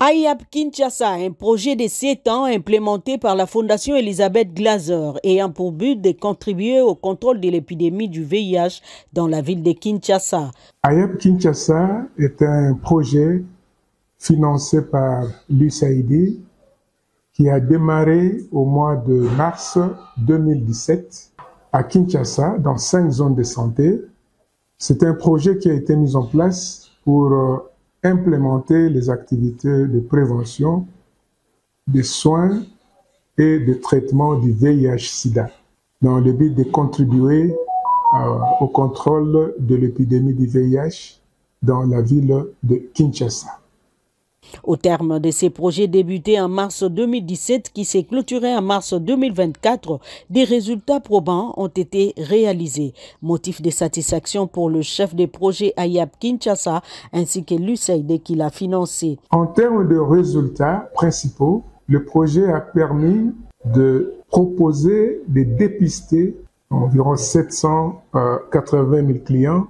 IAP Kinshasa, un projet de 7 ans implémenté par la Fondation Elisabeth Glaser ayant pour but de contribuer au contrôle de l'épidémie du VIH dans la ville de Kinshasa. IAP Kinshasa est un projet financé par l'USAID qui a démarré au mois de mars 2017 à Kinshasa dans 5 zones de santé. C'est un projet qui a été mis en place pour implémenter les activités de prévention, de soins et de traitement du VIH-Sida dans le but de contribuer au contrôle de l'épidémie du VIH dans la ville de Kinshasa. Au terme de ces projets débutés en mars 2017 qui s'est clôturé en mars 2024, des résultats probants ont été réalisés. Motif de satisfaction pour le chef des projets IAP Kinshasa ainsi que l'USAID qui l'a financé. En termes de résultats principaux, le projet a permis de proposer, de dépister environ 780 000 clients,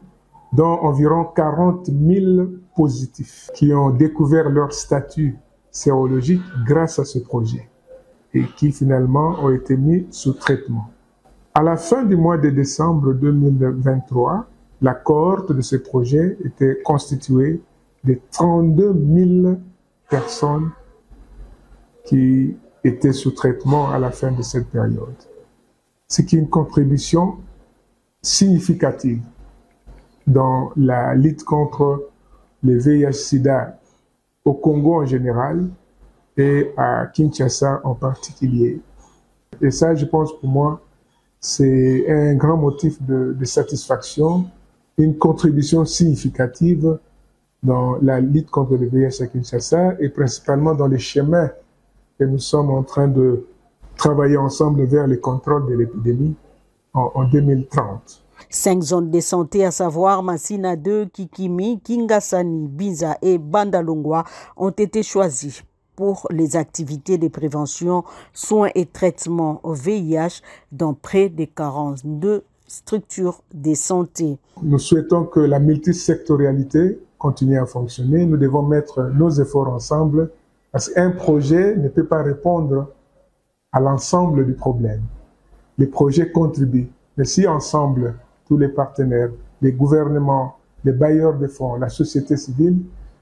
dont environ 40 000 positifs qui ont découvert leur statut sérologique grâce à ce projet et qui finalement ont été mis sous traitement. À la fin du mois de décembre 2023, la cohorte de ce projet était constituée de 32 000 personnes qui étaient sous traitement à la fin de cette période. Ce qui est une contribution significative dans la lutte contre le VIH-Sida au Congo en général et à Kinshasa en particulier. Et ça, je pense pour moi, c'est un grand motif de satisfaction, une contribution significative dans la lutte contre le VIH à Kinshasa et principalement dans les chemins que nous sommes en train de travailler ensemble vers le contrôle de l'épidémie en 2030. 5 zones de santé, à savoir Massina 2, Kikimi, Kingasani, Binza et Bandalungwa, ont été choisies pour les activités de prévention, soins et traitements au VIH dans près de 42 structures de santé. Nous souhaitons que la multisectorialité continue à fonctionner. Nous devons mettre nos efforts ensemble parce qu'un projet ne peut pas répondre à l'ensemble du problème. Les projets contribuent, mais si ensemble, tous les partenaires, les gouvernements, les bailleurs de fonds, la société civile,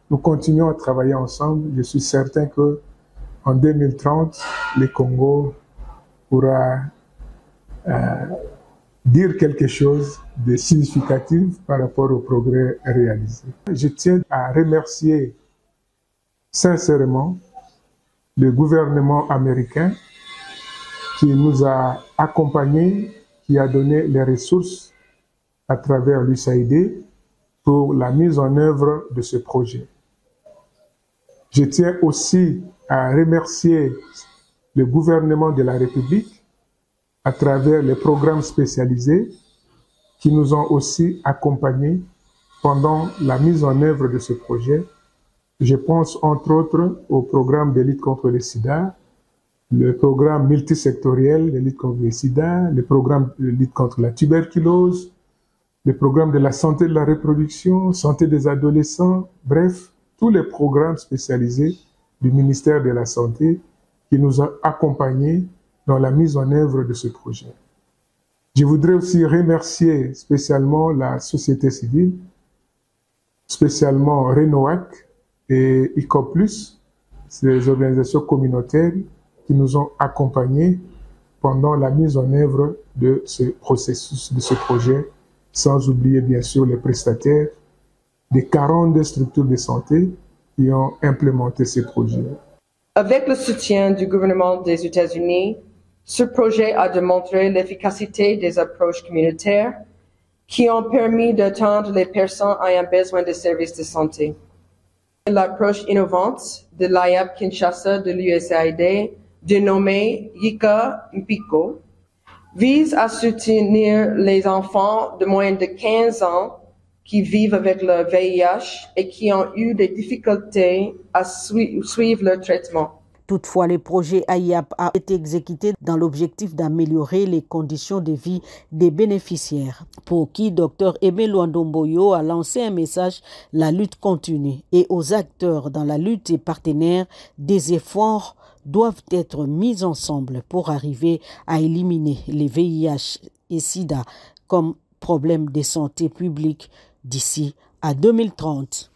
nous continuons à travailler ensemble. Je suis certain que en 2030, le Congo pourra dire quelque chose de significatif par rapport au progrès réalisé. Je tiens à remercier sincèrement le gouvernement américain qui nous a accompagnés, qui a donné les ressources à travers l'USAID pour la mise en œuvre de ce projet. Je tiens aussi à remercier le gouvernement de la République à travers les programmes spécialisés qui nous ont aussi accompagnés pendant la mise en œuvre de ce projet. Je pense entre autres au programme de lutte contre le sida, le programme multisectoriel de lutte contre le sida, le programme de lutte contre la tuberculose, le programme de la santé de la reproduction, santé des adolescents, bref, tous les programmes spécialisés du ministère de la Santé qui nous ont accompagnés dans la mise en œuvre de ce projet. Je voudrais aussi remercier spécialement la société civile, spécialement Renoac et ICOPLUS, ces organisations communautaires qui nous ont accompagnés pendant la mise en œuvre de ce processus, de ce projet, sans oublier bien sûr les prestataires des 42 structures de santé qui ont implémenté ces projets. Avec le soutien du gouvernement des États-Unis, ce projet a démontré l'efficacité des approches communautaires qui ont permis d'atteindre les personnes ayant besoin de services de santé. L'approche innovante de l'IAP Kinshasa de l'USAID, dénommée Yika Mpiko, vise à soutenir les enfants de moins de 15 ans qui vivent avec le VIH et qui ont eu des difficultés à suivre leur traitement. Toutefois, le projet AIAP a été exécuté dans l'objectif d'améliorer les conditions de vie des bénéficiaires, pour qui Dr Aimé Luandomboyo a lancé un message: la lutte continue, et aux acteurs dans la lutte et partenaires, des efforts doivent être mis ensemble pour arriver à éliminer les VIH et SIDA comme problème de santé publique d'ici à 2030.